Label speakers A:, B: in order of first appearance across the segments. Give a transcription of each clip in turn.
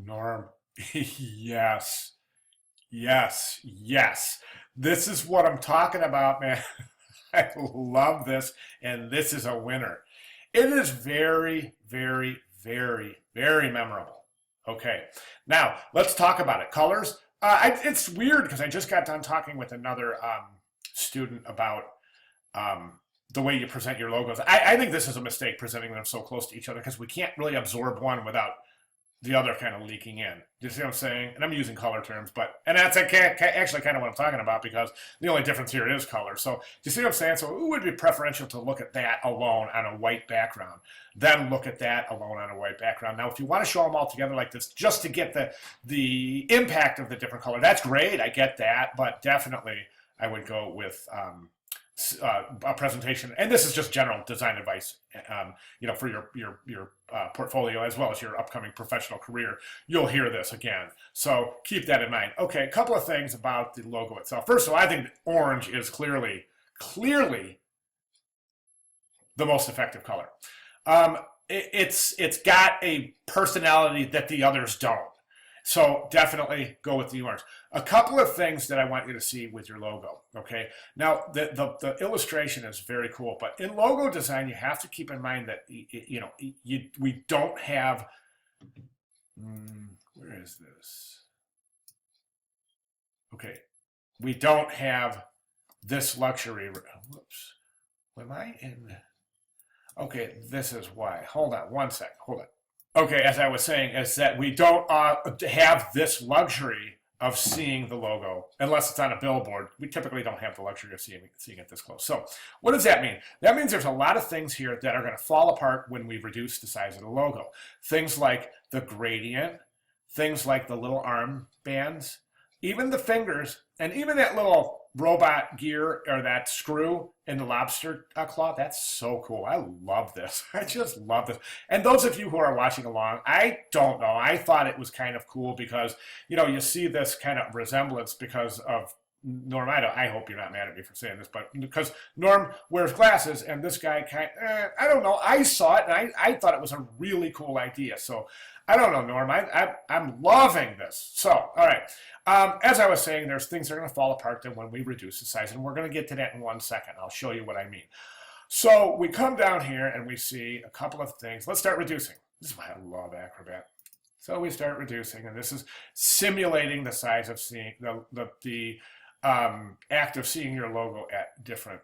A: Norm. Yes. Yes. Yes. This is what I'm talking about, man. I love this, and this is a winner. It is very, very, very, very memorable. Okay, now let's talk about it. Colors. It's weird because I just got done talking with another student about um, the way you present your logos. I think this is a mistake presenting them so close to each other because we can't really absorb one without the other kind of leaking in. Do you see what I'm saying? And I'm using color terms, and that's actually kind of what I'm talking about because the only difference here is color. So do you see what I'm saying? So it would be preferential to look at that alone on a white background, then look at that alone on a white background. Now, if you want to show them all together like this, just to get the impact of the different color, that's great. I get that, but definitely I would go with a presentation, and this is just general design advice, for your portfolio as well as your upcoming professional career. You'll hear this again, so keep that in mind. Okay, a couple of things about the logo itself. First of all, I think orange is clearly the most effective color. It's got a personality that the others don't. So definitely go with the orange. A couple of things that I want you to see with your logo, okay? Now, the illustration is very cool, but in logo design, you have to keep in mind that, we don't have, where is this? Okay, we don't have this luxury. Whoops, am I in? Okay, this is why. Hold on one second, hold on. Okay, as I was saying, is that we don't have this luxury of seeing the logo unless it's on a billboard. We typically don't have the luxury of seeing it this close. So what does that mean? That means there's a lot of things here that are going to fall apart when we reduce the size of the logo. Things like the gradient, things like the little arm bands, even the fingers, and even that little robot gear or that screw in the lobster claw. That's so cool. I love this. I just love this. And those of you who are watching along, I don't know. I thought it was kind of cool because, you see this kind of resemblance because of Norm. I hope you're not mad at me for saying this, but because Norm wears glasses and this guy I don't know. I saw it and I thought it was a really cool idea. So I don't know, Norm. I'm loving this. So, all right. As I was saying, there's things that are going to fall apart then when we reduce the size, and we're going to get to that in 1 second. I'll show you what I mean. So we come down here and we see a couple of things. Let's start reducing. This is why I love Acrobat. So we start reducing, and this is simulating the size of seeing the act of seeing your logo at different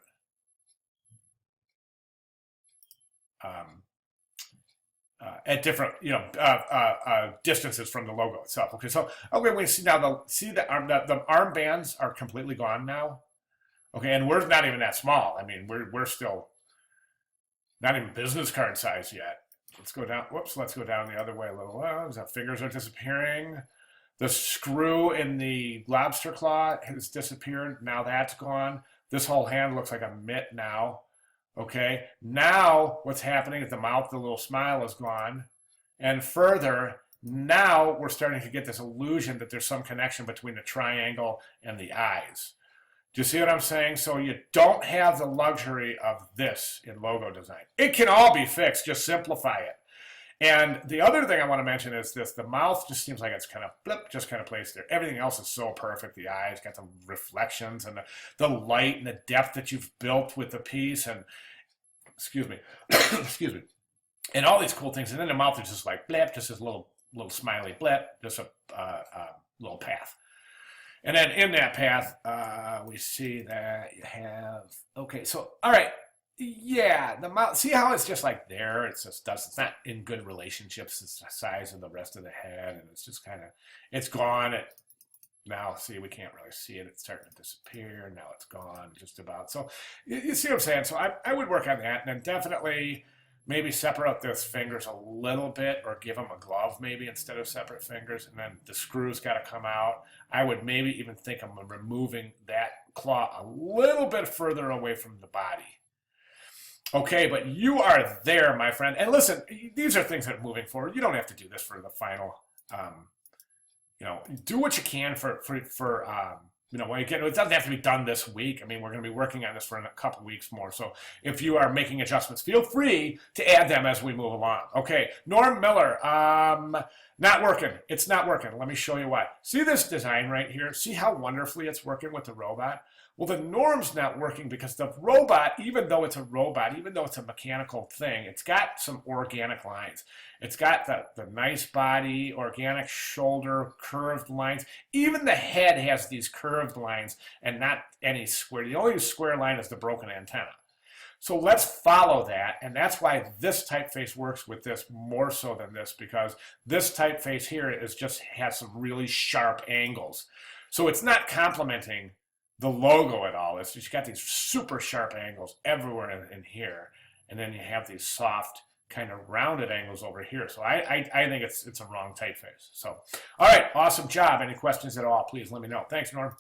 A: distances from the logo itself. Okay, so we see now the arm bands are completely gone now. Okay, and we're not even that small. I mean, we're still not even business card size yet. Let's go down. Whoops, let's go down the other way a little. The fingers are disappearing. The screw in the lobster claw has disappeared. Now that's gone. This whole hand looks like a mitt now. Okay, now what's happening is the mouth, the little smile is gone. And further, now we're starting to get this illusion that there's some connection between the triangle and the eyes. Do you see what I'm saying? So you don't have the luxury of this in logo design. It can all be fixed, just simplify it. And the other thing I want to mention is this: the mouth just seems like it's kind of blip, just kind of placed there. Everything else is so perfect. The eyes got the reflections and the light and the depth that you've built with the piece, and excuse me, excuse me, and all these cool things. And then the mouth is just like blip, just this little smiley blip, just a little path. And then in that path, we see that you have, okay, so, all right, yeah, the mouth, see how it's just like there? It's not in good relationships. It's the size of the rest of the head, and it's just kind of, it's gone. Now, see, we can't really see it. It's starting to disappear. Now it's gone just about. So you see what I'm saying? So I would work on that, and then definitely maybe separate those fingers a little bit, or give them a glove maybe instead of separate fingers, and then the screws got to come out. I would maybe even think of removing that claw a little bit further away from the body. Okay, but you are there, my friend. And listen, these are things that are moving forward. You don't have to do this for the final. Do what you can for you know, again, it doesn't have to be done this week. I mean, we're going to be working on this for a couple weeks more. So if you are making adjustments, feel free to add them as we move along. Okay, Norm Miller, not working. It's not working. Let me show you why. See this design right here? See how wonderfully it's working with the robot? Well, the norm's not working because the robot, even though it's a robot, even though it's a mechanical thing, it's got some organic lines. It's got the nice body, organic shoulder, curved lines. Even the head has these curved lines and not any square. The only square line is the broken antenna. So let's follow that, and that's why this typeface works with this more so than this, because this typeface here is just has some really sharp angles. So it's not complementing the logo at all. It's just got these super sharp angles everywhere in here, and then you have these soft kind of rounded angles over here. So I think it's a wrong typeface. So all right, awesome job. Any questions at all, please let me know. Thanks, Norm.